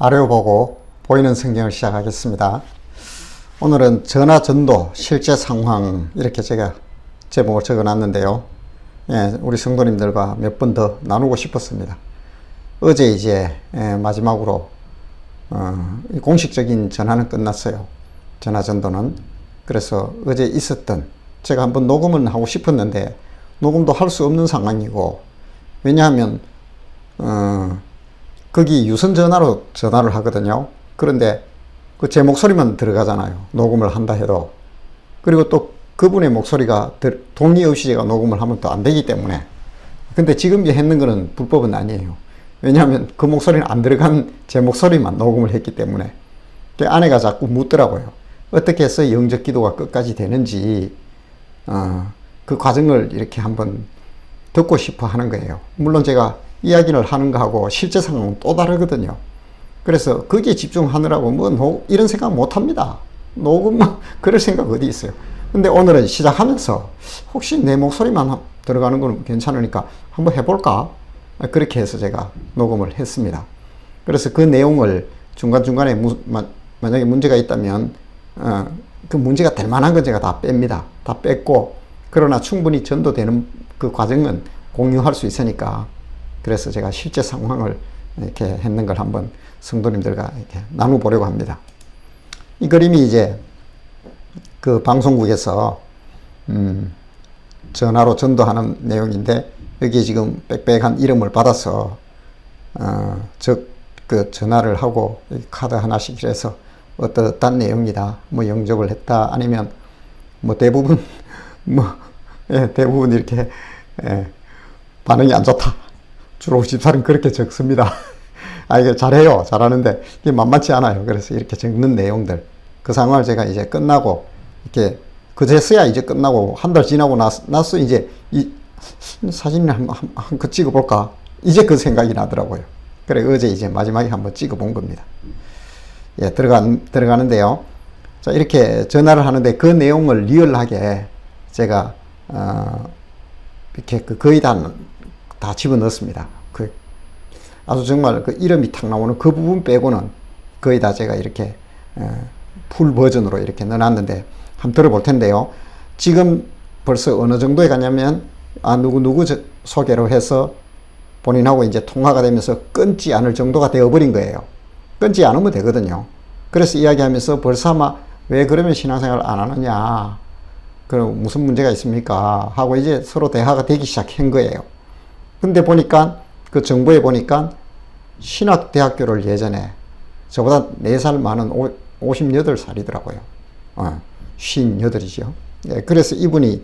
아래로 보고 보이는 성경을 시작하겠습니다. 오늘은 전화전도 실제 상황 이렇게 제가 제목을 적어놨는데요. 우리 성도님들과 몇 번 더 나누고 싶었습니다. 어제 이제 마지막으로 공식적인 전화는 끝났어요. 전화전도는. 그래서 어제 있었던 제가 한번 녹음은 하고 싶었는데 녹음도 할 수 없는 상황이고, 왜냐하면 거기 유선 전화로 전화를 하거든요. 그런데 그 제 목소리만 들어가잖아요, 녹음을 한다 해도. 그리고 또 그분의 목소리가 동의 없이 제가 녹음을 하면 또 안 되기 때문에. 근데 지금 했는 거는 불법은 아니에요. 왜냐하면 그 목소리는 안 들어간 제 목소리만 녹음을 했기 때문에. 아내가 자꾸 묻더라고요. 어떻게 해서 영적 기도가 끝까지 되는지 그 과정을 이렇게 한번 듣고 싶어 하는 거예요. 물론 제가 이야기를 하는 거하고 실제 상황은 또 다르거든요. 그래서 거기에 집중하느라고 이런 생각 못 합니다. 녹음 그럴 생각 어디 있어요. 근데 오늘은 시작하면서 혹시 내 목소리만 들어가는 건 괜찮으니까 한번 해볼까? 그렇게 해서 제가 녹음을 했습니다. 그래서 그 내용을 중간중간에 만약에 문제가 있다면 그 문제가 될 만한 건 제가 다 뺍니다. 다 뺐고, 그러나 충분히 전도되는 그 과정은 공유할 수 있으니까, 그래서 제가 실제 상황을 이렇게 했는 걸 한번 성도님들과 이렇게 나눠보려고 합니다. 이 그림이 이제 그 방송국에서 전화로 전도하는 내용인데, 여기에 지금 빽빽한 이름을 받아서 그 전화를 하고 카드 하나씩 해서 어떠한 내용이다, 뭐 영접을 했다, 아니면 뭐 대부분 대부분 이렇게 반응이 안 좋다, 주로 집사는 그렇게 적습니다. 이게 잘해요. 잘하는데 이게 만만치 않아요. 그래서 이렇게 적는 내용들, 그 상황을 제가 이제 끝나고 이렇게 그제서야 이제 끝나고 한 달 지나고 나서 이제 이 사진을 한컷 찍어볼까, 이제 그 생각이 나더라고요. 그래 어제 이제 마지막에 한번 찍어본 겁니다. 들어가는데요. 자, 이렇게 전화를 하는데 그 내용을 리얼하게 제가 이렇게 거의 다 집어넣었습니다. 아주 정말 그 이름이 탁 나오는 그 부분 빼고는 거의 다 제가 이렇게 풀 버전으로 이렇게 넣어놨는데 한번 들어볼 텐데요. 지금 벌써 어느 정도에 가냐면 누구 소개로 해서 본인하고 이제 통화가 되면서 끊지 않을 정도가 되어버린 거예요. 끊지 않으면 되거든요. 그래서 이야기하면서 벌써 아마 왜 그러면 신앙생활 안 하느냐, 그럼 무슨 문제가 있습니까 하고 이제 서로 대화가 되기 시작한 거예요. 근데 보니까 그 정보에 보니까 신학대학교를 예전에 저보다 4살 많은 58살이더라고요. 58이죠. 그래서 이분이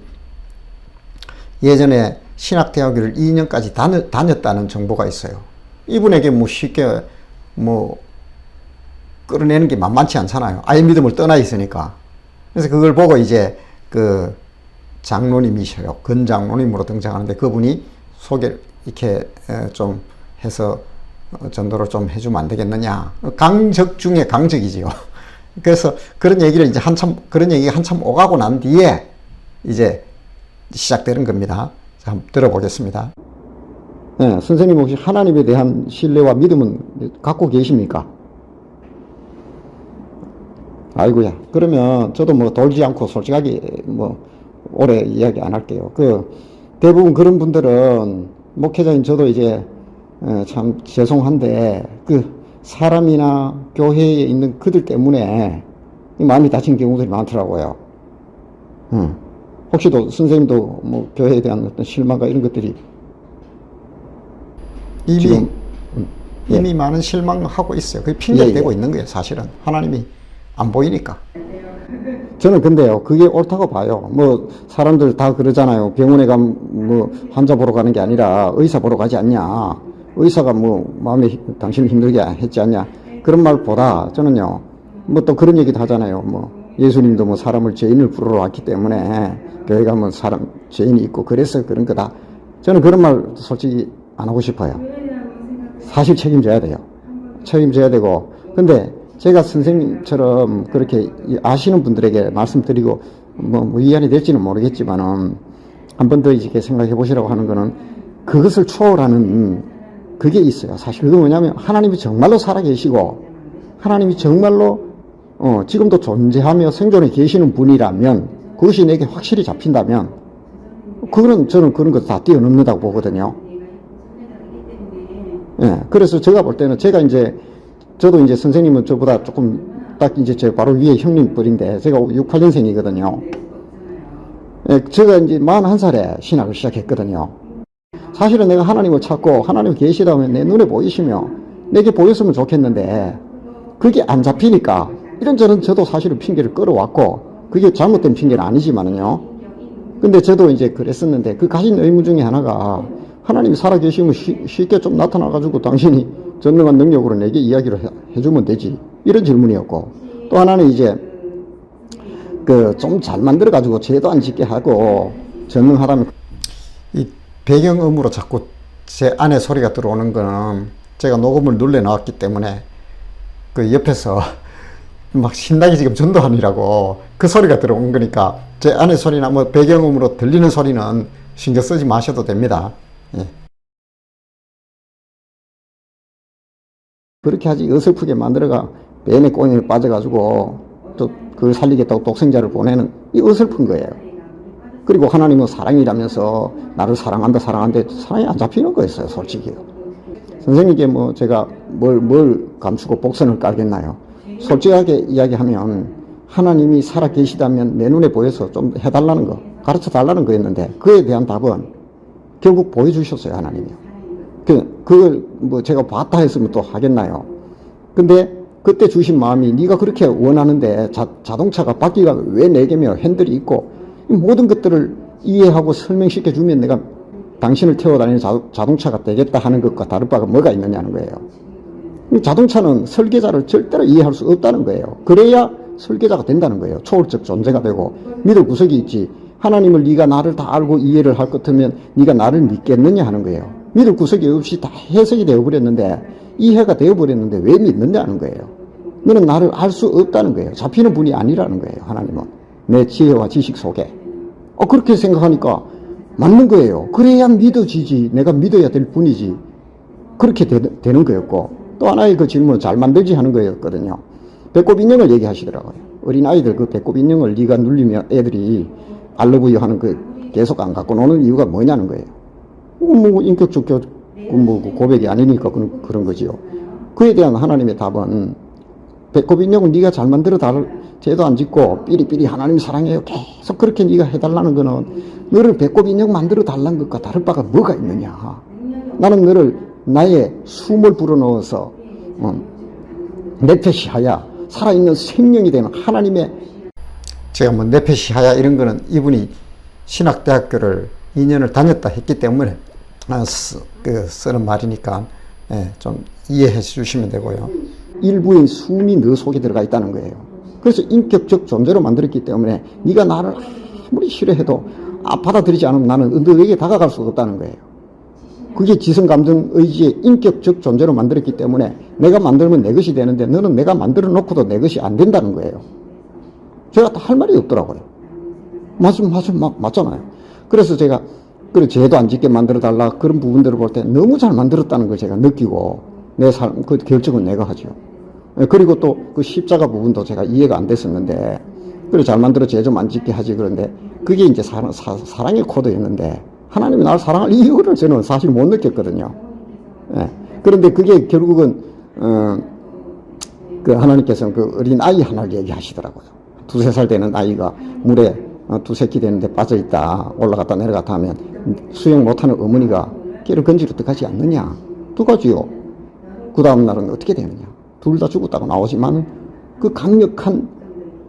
예전에 신학대학교를 2년까지 다녔다는 정보가 있어요. 이분에게 쉽게 끌어내는 게 만만치 않잖아요. 아예 믿음을 떠나 있으니까. 그래서 그걸 보고 이제 그 장로님이셔요. 근장로님으로 등장하는데, 그분이 소개를 이렇게 좀 해서 전도를 좀 해주면 안 되겠느냐. 강적 중에 강적이지요. 그래서 그런 얘기가 한참 오가고 난 뒤에 이제 시작되는 겁니다. 자, 한번 들어보겠습니다. 네, 선생님 혹시 하나님에 대한 신뢰와 믿음은 갖고 계십니까? 아이고야. 그러면 저도 돌지 않고 솔직하게 오래 이야기 안 할게요. 대부분 그런 분들은, 목회자인 저도 이제 참 죄송한데 사람이나 교회에 있는 그들 때문에 마음이 다친 경우들이 많더라고요. 혹시 선생님도 교회에 대한 어떤 실망과 이런 것들이 이미 많은 실망하고 있어요. 그게 핑계가 되고 있는 거예요. 사실은 하나님이 안 보이니까. 저는 근데요, 그게 옳다고 봐요. 사람들 다 그러잖아요. 병원에 가면 환자 보러 가는 게 아니라 의사 보러 가지 않냐. 의사가 마음에 당신을 힘들게 했지 않냐. 그런 말보다 저는요, 또 그런 얘기도 하잖아요. 예수님도 사람을 죄인을 부르러 왔기 때문에 교회 가면 사람 죄인이 있고 그래서 그런 거다. 저는 그런 말 솔직히 안 하고 싶어요. 사실 책임져야 돼요. 책임져야 되고. 근데 제가 선생님처럼 그렇게 아시는 분들에게 말씀드리고 위안이 될지는 모르겠지만은 한 번 더 이렇게 생각해 보시라고 하는 거는, 그것을 초월하는 그게 있어요. 사실 그건 뭐냐면 하나님이 정말로 살아계시고 하나님이 정말로 지금도 존재하며 생존해 계시는 분이라면, 그것이 내게 확실히 잡힌다면, 저는 그런 거 다 뛰어넘는다고 보거든요. 예, 그래서 제가 볼 때는 저도 이제 선생님은 저보다 조금 딱 이제 제 바로 위에 형님 뻘인데, 제가 68년생이거든요. 예, 제가 이제 41살에 신학을 시작했거든요. 사실은 내가 하나님을 찾고 하나님 계시다면 내 눈에 보이시며 내게 보였으면 좋겠는데, 그게 안 잡히니까 이런저런 저도 사실은 핑계를 끌어왔고, 그게 잘못된 핑계는 아니지만은요. 근데 저도 이제 그랬었는데, 그 가진 의무 중에 하나가, 하나님이 살아계시면 쉽게 좀 나타나가지고 당신이 전능한 능력으로 내게 이야기를 해주면 되지, 이런 질문이었고, 또 하나는 이제 좀 잘 만들어가지고 죄도 안 짓게 하고 전능하다면, 이 배경음으로 자꾸 제 안에 소리가 들어오는 거는 제가 녹음을 눌러 놨기 때문에 그 옆에서 막 신나게 지금 전도하느라고 그 소리가 들어온 거니까, 제 안에 소리나 뭐 배경음으로 들리는 소리는 신경 쓰지 마셔도 됩니다. 예. 그렇게 하지 어설프게 만들어가 뱀의 꼬리에 빠져가지고 또 그걸 살리겠다고 독생자를 보내는, 이 어설픈 거예요. 그리고 하나님은 사랑이라면서 나를 사랑한다 사랑이 안 잡히는 거였어요, 솔직히. 선생님께 뭐 제가 뭘 감추고 복선을 깔겠나요? 솔직하게 이야기하면 하나님이 살아 계시다면 내 눈에 보여서 좀 해달라는 거, 가르쳐 달라는 거였는데, 그에 대한 답은 결국 보여주셨어요, 하나님이. 그걸 뭐 제가 봤다 했으면 또 하겠나요? 근데 그때 주신 마음이, 네가 그렇게 원하는데 자동차가 바퀴가 왜 4개며 핸들이 있고, 이 모든 것들을 이해하고 설명시켜 주면 내가 당신을 태워다니는 자동차가 되겠다 하는 것과 다를 바가 뭐가 있느냐는 거예요. 자동차는 설계자를 절대로 이해할 수 없다는 거예요. 그래야 설계자가 된다는 거예요. 초월적 존재가 되고 믿을 구석이 있지. 하나님을 네가 나를 다 알고 이해를 할 것 같으면 네가 나를 믿겠느냐 하는 거예요. 믿을 구석이 없이 다 해석이 되어버렸는데, 이해가 되어버렸는데 왜 믿느냐는 거예요. 너는 나를 알 수 없다는 거예요. 잡히는 분이 아니라는 거예요, 하나님은. 내 지혜와 지식 속에. 그렇게 생각하니까 맞는 거예요. 그래야 믿어지지. 내가 믿어야 될 분이지. 그렇게 되는 거였고, 또 하나의 그 질문은 잘 만들지 하는 거였거든요. 배꼽 인형을 얘기하시더라고요. 어린아이들 그 배꼽 인형을 네가 눌리면 애들이 알러브유 하는 그 계속 안 갖고 노는 이유가 뭐냐는 거예요. 뭐 인격적 고백이 아니니까 그런 거지요. 그에 대한 하나님의 답은, 배꼽 인형을 네가 잘 만들어 죄도 안 짓고 삐리삐리 하나님 사랑해요 계속 그렇게 네가 해달라는 거는, 너를 배꼽 인형 만들어 달라는 것과 다를 바가 뭐가 있느냐. 나는 너를 나의 숨을 불어넣어서 네페시하야, 살아있는 생명이 되는 하나님의, 제가 뭐 네페시하야 이런 거는 이분이 신학대학교를 2년을 다녔다 했기 때문에 쓰는 말이니까 좀 이해해 주시면 되고요. 일부의 숨이 너 속에 들어가 있다는 거예요. 그래서 인격적 존재로 만들었기 때문에 네가 나를 아무리 싫어해도 받아들이지 않으면 나는 너에게 다가갈 수 없다는 거예요. 그게 지성, 감정, 의지의 인격적 존재로 만들었기 때문에 내가 만들면 내 것이 되는데, 너는 내가 만들어 놓고도 내 것이 안 된다는 거예요. 제가 할 말이 없더라고요. 맞잖아요. 그래서 제가 죄도 안 짓게 만들어 달라 그런 부분들을 볼 때 너무 잘 만들었다는 걸 제가 느끼고, 내 삶 그 결정은 내가 하죠. 그리고 또 그 십자가 부분도 제가 이해가 안 됐었는데, 그래 잘 만들어 죄 좀 안 짓게 하지. 그런데 그게 이제 사랑의 코드였는데, 하나님이 나를 사랑할 이유를 저는 사실 못 느꼈거든요. 그런데 그게 결국은 그 하나님께서는 그 어린 아이 하나를 얘기하시더라고요. 2-3살 되는 아이가 물에 두 새끼 되는데 빠져있다, 올라갔다 내려갔다 하면 수영 못하는 어머니가 걔를 건지러 들어가지 않느냐. 들어가지요. 그 다음 날은 어떻게 되느냐. 둘 다 죽었다고 나오지만 그 강력한,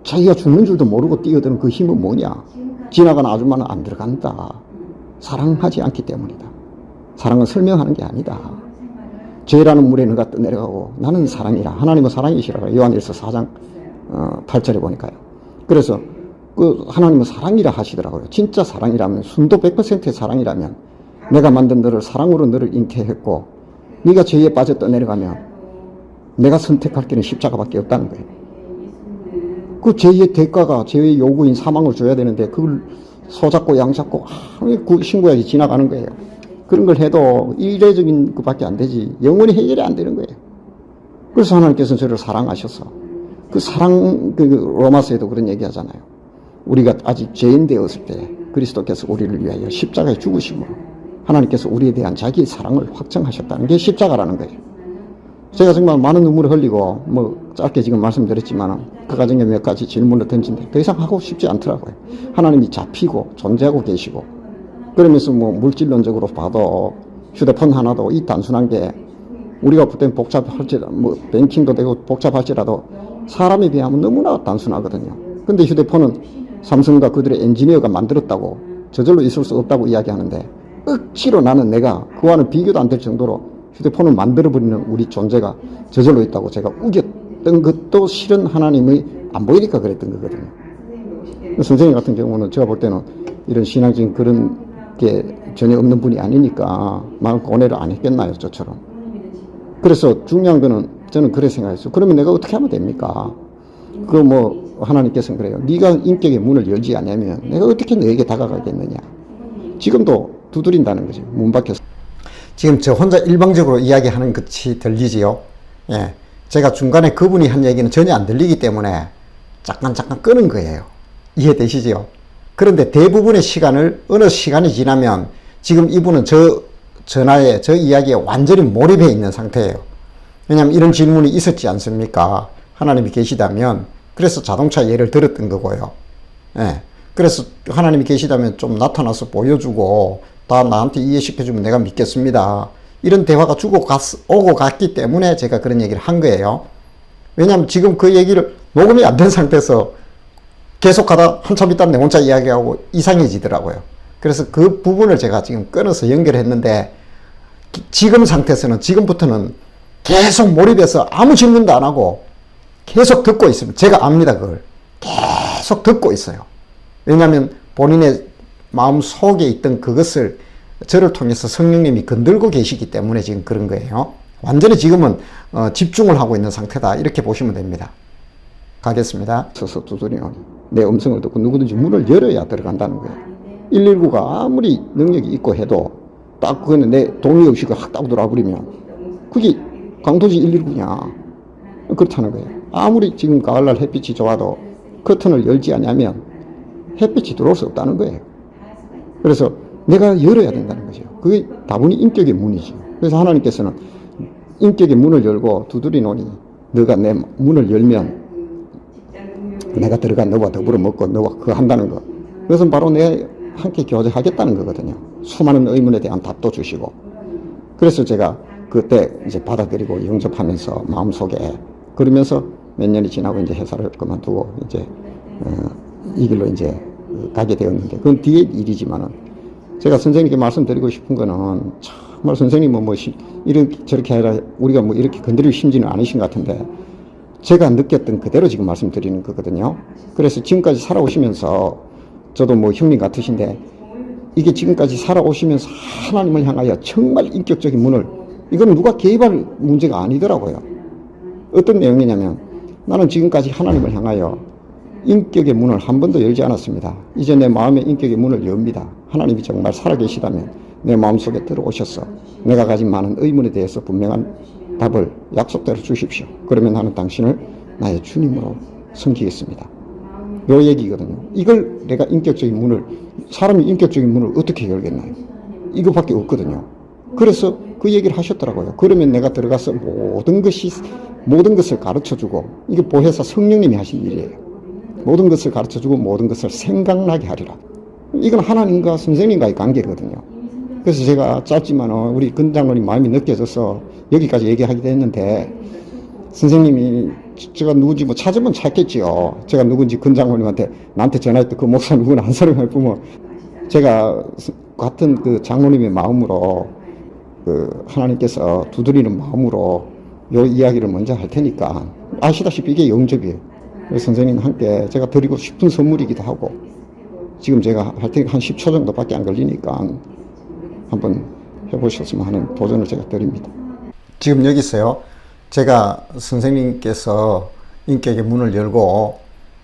자기가 죽는 줄도 모르고 뛰어드는 그 힘은 뭐냐. 지나간 아줌마는 안 들어간다. 사랑하지 않기 때문이다. 사랑은 설명하는 게 아니다. 죄라는 물에 너가 떠내려가고 나는 사랑이라. 하나님은 사랑이시라. 요한일서 4장 8절에 보니까요. 그래서 그 하나님은 사랑이라 하시더라고요. 진짜 사랑이라면, 순도 100%의 사랑이라면 내가 만든 너를 사랑으로 너를 잉태했고, 네가 죄에 빠져 떠내려가면 내가 선택할 길은 십자가밖에 없다는 거예요. 그 죄의 대가가, 죄의 요구인 사망을 줘야 되는데 그걸 소잡고 양잡고 신고해야지 지나가는 거예요. 그런 걸 해도 이례적인 것밖에 안 되지 영원히 해결이 안 되는 거예요. 그래서 하나님께서는 저를 사랑하셔서 그 사랑, 그 로마서에도 그런 얘기 하잖아요. 우리가 아직 죄인 되었을 때 그리스도께서 우리를 위하여 십자가에 죽으심으로 하나님께서 우리에 대한 자기의 사랑을 확정하셨다는 게 십자가라는 거예요. 제가 정말 많은 눈물을 흘리고 뭐 짧게 지금 말씀드렸지만 그 과정에 몇 가지 질문을 던진데 더 이상 하고 싶지 않더라고요. 하나님이 잡히고 존재하고 계시고 그러면서 뭐 물질론적으로 봐도 휴대폰 하나도 이 단순한 게 우리가 볼 땐 복잡할지라도 뭐 뱅킹도 되고 복잡할지라도 사람에 비하면 너무나 단순하거든요. 근데 휴대폰은 삼성과 그들의 엔지니어가 만들었다고 저절로 있을 수 없다고 이야기하는데 억지로 나는 내가 그와는 비교도 안 될 정도로 휴대폰을 만들어버리는 우리 존재가 저절로 있다고 제가 우겼던 것도 실은 하나님의 안 보이니까 그랬던 거거든요. 선생님 같은 경우는 제가 볼 때는 이런 신앙적인 그런 게 전혀 없는 분이 아니니까 마음 고뇌를 안 했겠나요, 저처럼. 그래서 중요한 거는 저는 그렇게 생각했어요. 그러면 내가 어떻게 하면 됩니까? 그 뭐 하나님께서는 그래요. 네가 인격의 문을 열지 않으면 내가 어떻게 너에게 다가가겠느냐. 지금도 두드린다는 거죠. 문 밖에서. 지금 저 혼자 일방적으로 이야기하는 것이 들리지요. 예. 제가 중간에 그분이 한 얘기는 전혀 안 들리기 때문에 잠깐 끄는 거예요. 이해되시지요? 그런데 대부분의 시간을 어느 시간이 지나면 지금 이분은 저 전화에 저 이야기에 완전히 몰입해 있는 상태예요. 왜냐하면 이런 질문이 있었지 않습니까? 하나님이 계시다면. 그래서 자동차 예를 들었던 거고요. 예. 그래서 하나님이 계시다면 좀 나타나서 보여주고 다 나한테 이해시켜주면 내가 믿겠습니다. 이런 대화가 오고 갔기 때문에 제가 그런 얘기를 한 거예요. 왜냐하면 지금 그 얘기를 녹음이 안 된 상태에서 계속하다 한참 있다 내 혼자 이야기하고 이상해지더라고요. 그래서 그 부분을 제가 지금 끊어서 연결했는데 지금 상태에서는 지금부터는 계속 몰입해서 아무 질문도 안 하고 계속 듣고 있습니다. 제가 압니다. 그걸 계속 듣고 있어요. 왜냐하면 본인의 마음 속에 있던 그것을 저를 통해서 성령님이 건들고 계시기 때문에 지금 그런 거예요. 완전히 지금은 집중을 하고 있는 상태다. 이렇게 보시면 됩니다. 가겠습니다. 서서 두드리노니 내 음성을 듣고 누구든지 문을 열어야 들어간다는 거예요. 119가 아무리 능력이 있고 해도 딱 그거는 내 동의 없이 확 따고 들어와 버리면 그게 강도지 119냐. 그렇다는 거예요. 아무리 지금 가을날 햇빛이 좋아도 커튼을 열지 않으면 햇빛이 들어올 수 없다는 거예요. 그래서 내가 열어야 된다는 거죠. 그게 다분히 인격의 문이죠. 그래서 하나님께서는 인격의 문을 열고 두드리노니 너가 내 문을 열면 내가 들어가 너와 더불어 먹고 너와 그거 한다는 거. 그것은 바로 내 함께 교제하겠다는 거거든요. 수많은 의문에 대한 답도 주시고. 그래서 제가 그때 이제 받아들이고 영접하면서 마음속에 그러면서 몇 년이 지나고 이제 회사를 그만두고 이제 이 길로 이제 가게 되었는데 그건 뒤의 일이지만은 제가 선생님께 말씀드리고 싶은 거는 정말 선생님은 뭐 이렇게 저렇게 아니라 우리가 뭐 이렇게 건드릴 심지는 않으신 것 같은데 제가 느꼈던 그대로 지금 말씀드리는 거거든요. 그래서 지금까지 살아오시면서 저도 뭐 형님 같으신데 이게 지금까지 살아오시면서 하나님을 향하여 정말 인격적인 문을 이건 누가 개입할 문제가 아니더라고요. 어떤 내용이냐면 나는 지금까지 하나님을 향하여 인격의 문을 한 번도 열지 않았습니다. 이제 내 마음의 인격의 문을 엽니다. 하나님이 정말 살아계시다면 내 마음속에 들어오셔서 내가 가진 많은 의문에 대해서 분명한 답을 약속대로 주십시오. 그러면 나는 당신을 나의 주님으로 섬기겠습니다. 요 얘기거든요. 이걸 내가 인격적인 문을 사람이 인격적인 문을 어떻게 열겠나요? 이거밖에 없거든요. 그래서 그 얘기를 하셨더라고요. 그러면 내가 들어가서 모든 것을 가르쳐주고 이게 보혜사 성령님이 하신 일이에요. 모든 것을 가르쳐주고 모든 것을 생각나게 하리라. 이건 하나님과 선생님과의 관계거든요. 그래서 제가 짧지만 우리 근장로님 마음이 느껴져서 여기까지 얘기하기도 했는데 선생님이 제가 누군지 뭐 찾으면 찾겠지요. 제가 누군지 근장로님한테 나한테 전화했던 그 목사 누구나 한 사람을 보면 제가 같은 그 장로님의 마음으로 그 하나님께서 두드리는 마음으로 요 이야기를 먼저 할 테니까 아시다시피 이게 영접이에요. 그래서 선생님 함께 제가 드리고 싶은 선물이기도 하고 지금 제가 할 테니까 한 10초 정도밖에 안 걸리니까 한번 해보셨으면 하는 도전을 제가 드립니다. 지금 여기 있어요. 제가 선생님께서 인격의 문을 열고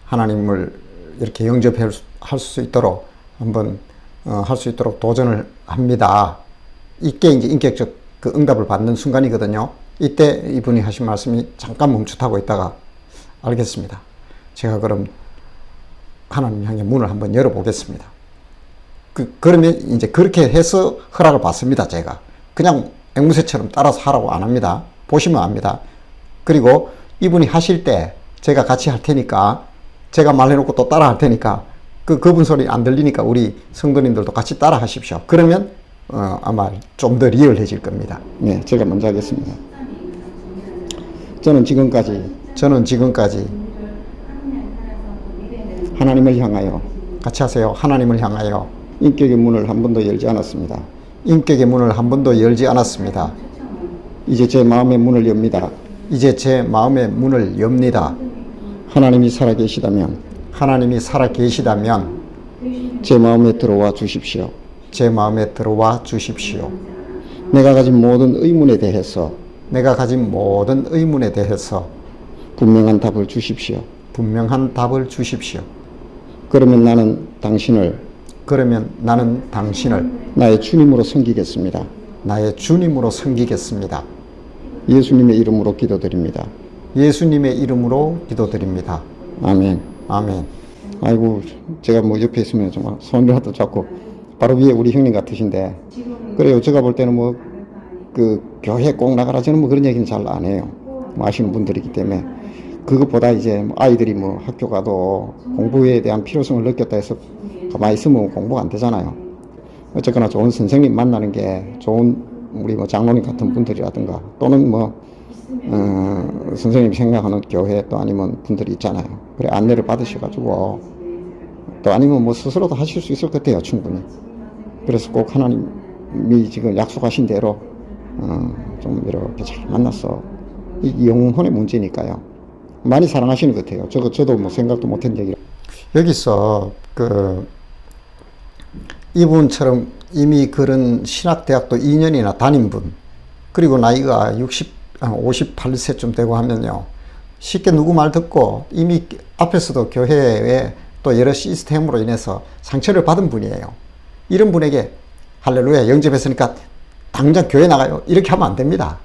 하나님을 이렇게 영접할 수 있도록 한번 할 수 있도록 도전을 합니다. 이게 이제 인격적 그 응답을 받는 순간이거든요. 이때 이분이 하신 말씀이 잠깐 멈칫하고 있다가 알겠습니다. 제가 그럼 하나님 향해 문을 한번 열어보겠습니다. 그러면 이제 그렇게 해서 허락을 받습니다. 제가 그냥 앵무새처럼 따라서 하라고 안 합니다. 보시면 압니다. 그리고 이분이 하실 때 제가 같이 할 테니까, 제가 말해놓고 또 따라 할 테니까, 그분 소리 안 들리니까 우리 성도님들도 같이 따라 하십시오. 그러면 아마 좀 더 리얼해질 겁니다. 네, 제가 먼저 하겠습니다. 저는 지금까지 하나님을 향하여, 같이 하세요. 하나님을 향하여 인격의 문을 한 번도 열지 않았습니다. 인격의 문을 한 번도 열지 않았습니다. 이제 제 마음의 문을 엽니다. 이제 제 마음의 문을 엽니다. 하나님이 살아계시다면 제 마음에 들어와 주십시오. 제 마음에 들어와 주십시오. 내가 가진 모든 의문에 대해서 분명한 답을 주십시오. 그러면 나는 당신을 나의 주님으로 섬기겠습니다. 예수님의 이름으로 기도드립니다. 아멘. 아이고, 제가 뭐 옆에 있으면 정말 손이라도 잡고, 바로 위에 우리 형님 같으신데, 그래요. 제가 볼 때는 뭐 교회 꼭 나가라, 저는 뭐 그런 얘기는 잘 안 해요. 뭐 아시는 분들이기 때문에. 그것보다 이제 아이들이 뭐 학교 가도 공부에 대한 필요성을 느꼈다 해서 가만히 있으면 공부가 안 되잖아요. 어쨌거나 좋은 선생님 만나는 게, 좋은 우리 뭐 장로님 같은 분들이라든가, 또는 뭐 선생님이 생각하는 교회, 또 아니면 분들이 있잖아요. 그래, 안내를 받으셔가지고, 또 아니면 뭐 스스로도 하실 수 있을 것 같아요, 충분히. 그래서 꼭 하나님이 지금 약속하신 대로 좀 이렇게 잘 만나서, 이 영혼의 문제니까요. 많이 사랑하시는 것 같아요. 저도 뭐 생각도 못한 얘기라. 여기서 이분처럼 이미 그런 신학대학도 2년이나 다닌 분, 그리고 나이가 58세쯤 되고 하면요, 쉽게 누구 말 듣고 이미 앞에서도 교회에 또 여러 시스템으로 인해서 상처를 받은 분이에요. 이런 분에게 할렐루야 영접했으니까 당장 교회 나가요, 이렇게 하면 안 됩니다.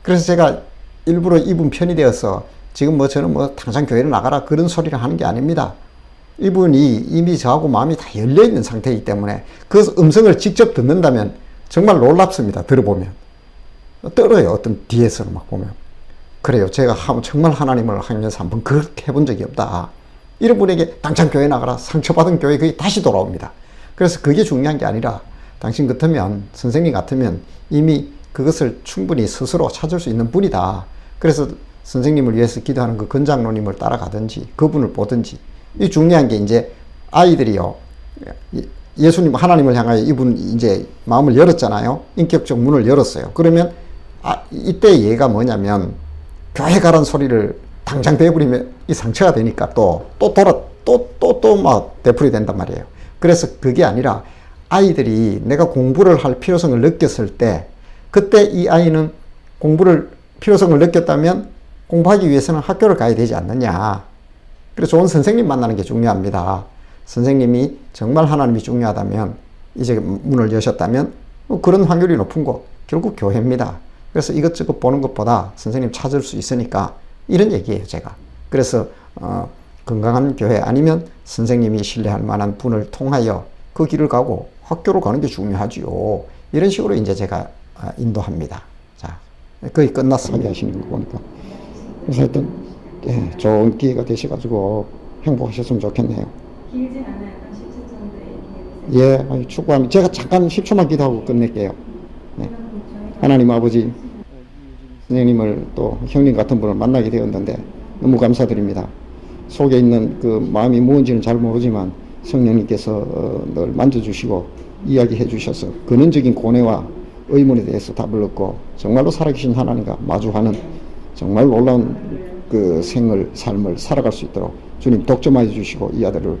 그래서 제가 일부러 이분 편이 되어서 지금 뭐 저는 뭐 당장 교회를 나가라 그런 소리를 하는 게 아닙니다. 이분이 이미 저하고 마음이 다 열려있는 상태이기 때문에 그 음성을 직접 듣는다면 정말 놀랍습니다. 들어보면 떨어요. 어떤 뒤에서는 막 보면. 그래요. 제가 정말 하나님을 하면서 한번 그렇게 해본 적이 없다. 이런 분에게 당장 교회 나가라, 상처받은 교회 그게 다시 돌아옵니다. 그래서 그게 중요한 게 아니라, 당신 같으면, 선생님 같으면 이미 그것을 충분히 스스로 찾을 수 있는 분이다. 그래서 선생님을 위해서 기도하는 그 건장로님을 따라가든지 그분을 보든지. 이 중요한 게 이제 아이들이요, 예수님 하나님을 향하여 이분 이제 마음을 열었잖아요. 인격적 문을 열었어요. 그러면 이때 얘가 뭐냐면, 교회 가란 소리를 당장 대버리면 이 상처가 되니까 또 막 되풀이 된단 말이에요. 그래서 그게 아니라 아이들이 내가 공부를 할 필요성을 느꼈을 때, 그때 이 아이는 공부를 필요성을 느꼈다면 공부하기 위해서는 학교를 가야 되지 않느냐. 그래서 좋은 선생님 만나는 게 중요합니다. 선생님이 정말 하나님이 중요하다면, 이제 문을 여셨다면 그런 확률이 높은 곳 결국 교회입니다. 그래서 이것저것 보는 것보다 선생님 찾을 수 있으니까, 이런 얘기예요, 제가. 그래서 건강한 교회 아니면 선생님이 신뢰할 만한 분을 통하여 그 길을 가고 학교로 가는 게 중요하지요. 이런 식으로 이제 제가 인도합니다. 자, 거의 끝났어 하시는 거 보니까. 그래서 하여튼 좋은 기회가 되셔가지고 행복하셨으면 좋겠네요. 길진 않아요. 10초 정도 얘기해주세요. 예, 축복합니다. 제가 잠깐 10초만 기도하고 끝낼게요. 네. 하나님 아버지, 선생님을 또 형님 같은 분을 만나게 되었는데 너무 감사드립니다. 속에 있는 그 마음이 무언지는 잘 모르지만 성령님께서 늘 만져주시고 이야기해 주셔서 근원적인 고뇌와 의문에 대해서 답을 얻고 정말로 살아계신 하나님과 마주하는 정말 놀라운 그 삶을 살아갈 수 있도록 주님 독점하여 주시고 이 아들을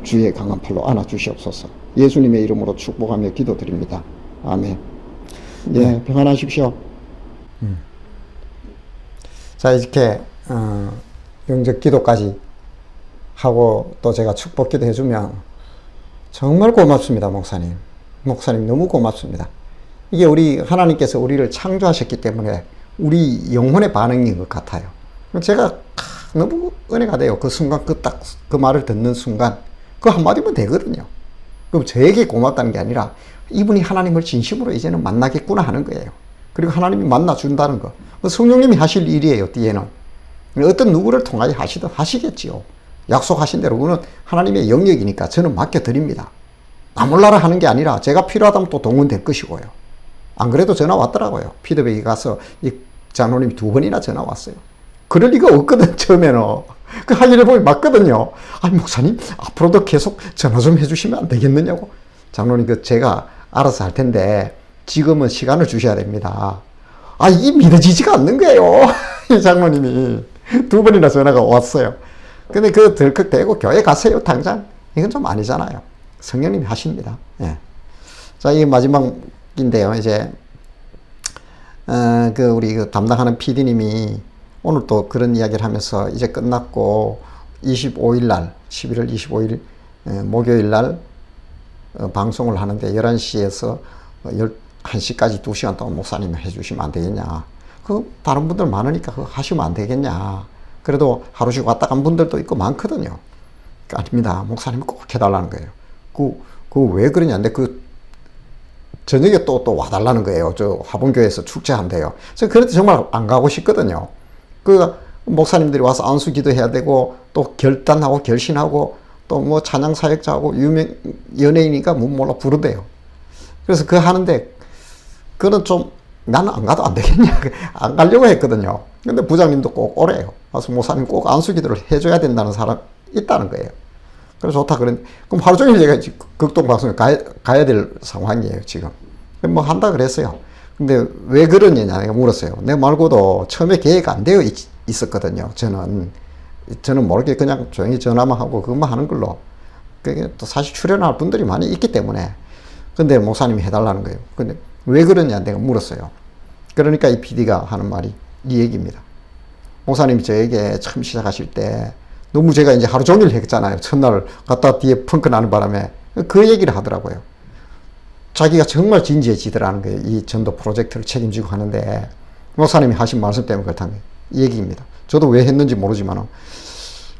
주의 강한 팔로 안아 주시옵소서. 예수님의 이름으로 축복하며 기도드립니다. 아멘. 예, 평안하십시오. 자, 이렇게 영접 기도까지 하고 또 제가 축복 기도 해주면 정말 고맙습니다. 목사님 너무 고맙습니다. 이게 우리 하나님께서 우리를 창조하셨기 때문에 우리 영혼의 반응인 것 같아요. 제가 너무 은혜가 돼요. 그 순간, 그 말을 듣는 순간, 그 한마디면 되거든요. 그럼 저에게 고맙다는 게 아니라 이분이 하나님을 진심으로 이제는 만나겠구나 하는 거예요. 그리고 하나님이 만나준다는 거. 성령님이 하실 일이에요, 뒤에는. 어떤 누구를 통하여 하시든 하시겠지요. 약속하신 대로 그거는 하나님의 영역이니까 저는 맡겨드립니다. 나 몰라라 하는 게 아니라 제가 필요하다면 또 동원될 것이고요. 안 그래도 전화 왔더라고요. 피드백이 가서 이 장로님이 2번이나 전화 왔어요. 그럴 리가 없거든, 처음에는. 그 확인해 보면 맞거든요. 아니, 목사님, 앞으로도 계속 전화 좀 해주시면 안 되겠느냐고. 장로님, 제가 알아서 할 텐데, 지금은 시간을 주셔야 됩니다. 아, 이게 믿어지지가 않는 거예요. 이 장로님이. 2번이나 전화가 왔어요. 근데 그 덜컥대고 교회 가세요, 당장. 이건 좀 아니잖아요. 성령님이 하십니다. 예. 자, 이게 마지막인데요. 이제, 우리 담당하는 PD님이 오늘 또 그런 이야기를 하면서 이제 끝났고 25일 날 11월 25일 목요일 날 방송을 하는데 11시에서 1시까지 2시간 동안 목사님 해주시면 안 되겠냐. 그 다른 분들 많으니까 그거 하시면 안 되겠냐. 그래도 하루씩 왔다 간 분들도 있고 많거든요. 아닙니다. 목사님 꼭 해달라는 거예요. 그 왜 그러냐는데 저녁에 또 와달라는 거예요. 저 화분교회에서 축제한대요. 그래도 정말 안 가고 싶거든요. 목사님들이 와서 안수 기도해야 되고, 또 결단하고 결신하고, 또 뭐 찬양 사역자하고 유명 연예인이니까 뭐 몰라 부르대요. 그래서 하는데, 그는 좀, 나는 안 가도 안 되겠냐. 안 가려고 했거든요. 근데 부장님도 꼭 오래요. 그래서 목사님 꼭 안수 기도를 해줘야 된다는 사람 있다는 거예요. 그래서 좋다 그랬는데, 그럼 하루 종일 제가 극동방송에 가야 될 상황이에요, 지금. 뭐 한다 그랬어요. 근데 왜 그러냐 내가 물었어요. 내 말고도 처음에 계획 안 되어 있었거든요. 저는 모르게 그냥 조용히 전화만 하고 그것만 하는 걸로. 그게 또 사실 출연할 분들이 많이 있기 때문에. 근데 목사님이 해달라는 거예요. 근데 왜 그러냐 내가 물었어요. 그러니까 이 PD가 하는 말이 이 얘기입니다. 목사님이 저에게 처음 시작하실 때 너무 제가 이제 하루 종일 했잖아요. 첫날 갔다 뒤에 펑크 나는 바람에 그 얘기를 하더라고요. 자기가 정말 진지해지더라는 거예요. 이 전도 프로젝트를 책임지고 하는데 목사님이 하신 말씀 때문에 그렇다는 거예요. 이 얘기입니다. 저도 왜 했는지 모르지만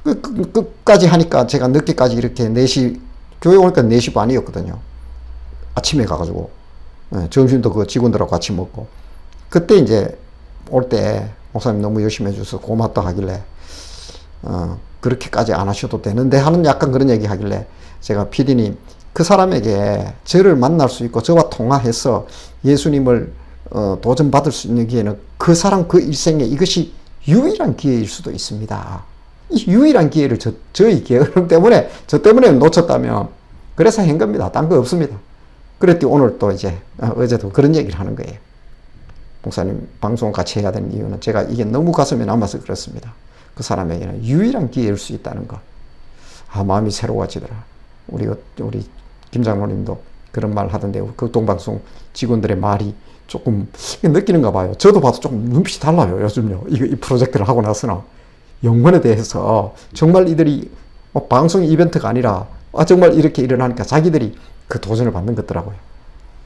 끝까지 하니까 제가 늦게까지 이렇게 4시 교회 오니까 4시 반이었거든요. 아침에 가가지고 점심도 그 직원들하고 같이 먹고 그때 이제 올 때 목사님 너무 열심히 해줘서 고맙다 하길래 그렇게까지 안 하셔도 되는데 하는 약간 그런 얘기 하길래 제가 PD님 그 사람에게 저를 만날 수 있고 저와 통화해서 예수님을 도전받을 수 있는 기회는 그 사람 그 일생에 이것이 유일한 기회일 수도 있습니다. 이 유일한 기회를 저희 게으름 때문에 저 때문에 놓쳤다면 그래서 한 겁니다. 딴 거 없습니다. 그랬더니 오늘 또 이제 어제도 그런 얘기를 하는 거예요. 목사님 방송 같이 해야 되는 이유는 제가 이게 너무 가슴에 남아서 그렇습니다. 그 사람에게는 유일한 기회일 수 있다는 거. 마음이 새로워지더라. 우리 김 장로님도 그런 말 하던데 극동방송 직원들의 말이 조금 느끼는가 봐요. 저도 봐도 조금 눈빛이 달라요. 요즘요. 이 프로젝트를 하고 나서는 영혼에 대해서 정말 이들이 방송 이벤트가 아니라 정말 이렇게 일어나니까 자기들이 그 도전을 받는 것더라고요.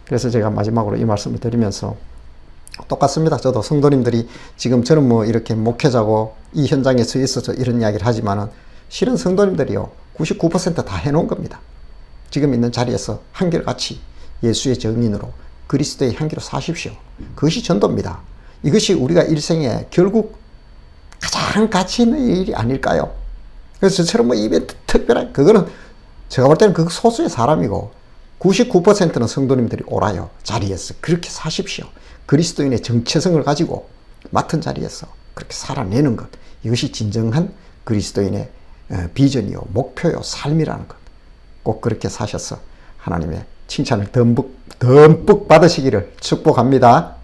그래서 제가 마지막으로 이 말씀을 드리면서 똑같습니다. 저도 성도님들이 지금 저는 뭐 이렇게 목회자고 이 현장에 서 있어서 이런 이야기를 하지만은 실은 성도님들이요 99% 다 해놓은 겁니다. 지금 있는 자리에서 한결같이 예수의 증인으로 그리스도의 향기로 사십시오. 그것이 전도입니다. 이것이 우리가 일생에 결국 가장 가치 있는 일이 아닐까요? 그래서 저처럼 뭐 이벤트 특별한 그거는 제가 볼 때는 그 소수의 사람이고 99%는 성도님들이 오라요. 자리에서 그렇게 사십시오. 그리스도인의 정체성을 가지고 맡은 자리에서 그렇게 살아내는 것. 이것이 진정한 그리스도인의 비전이요, 목표요, 삶이라는 것. 꼭 그렇게 사셔서 하나님의 칭찬을 듬뿍 받으시기를 축복합니다.